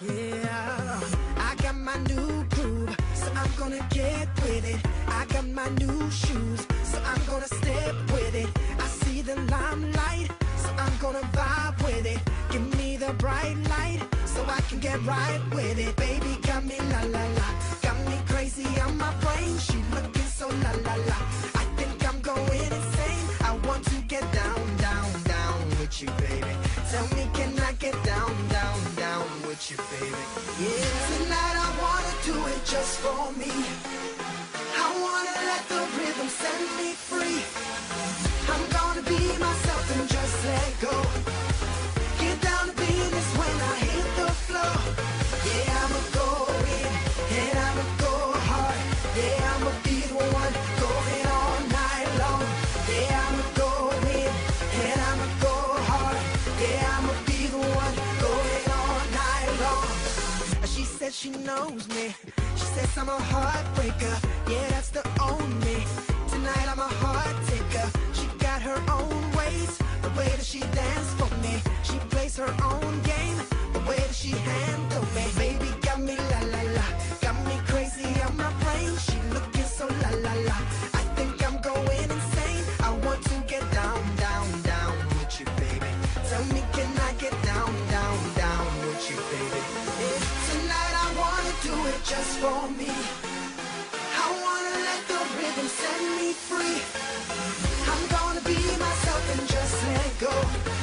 Yeah, I got my new groove, so I'm gonna get with it. I got my new shoes, so I'm gonna step with it. I see the limelight, so I'm gonna vibe with it. Give me the bright light, so I can get right with it. Baby got me la la la, got me crazy on my brain. She looking so la la la, I think I'm going insane. I want to get down, down, down with you, baby. Tell me, can I get down, down, down with you, baby? Yeah, tonight I wanna do it just for me. I wanna let the rhythm set me free. I'm gonna be myself and just let go. Get down to business when I hit the floor. Yeah, I'ma go in and I'ma go hard. Yeah, I'ma be the one going all night long. Yeah, I'ma go in and I'ma go hard. Yeah, I'ma be the one going all night long. She said she knows me. She says I'm a heartbreaker. Yeah, that's the only. Tonight I'm a heart taker. She got her own ways, the way that she dance for me. She plays her own game, the way that she handle me. Baby got me la la la, got me crazy on my brain. She looking so la la la, I think I'm going insane. I want to get down, down, down with you, baby. Tell me, can I get down, down, down with you, baby? Yeah, tonight I wanna do it just for me. I wanna let the rhythm set me free. I'm gonna be myself and just let go.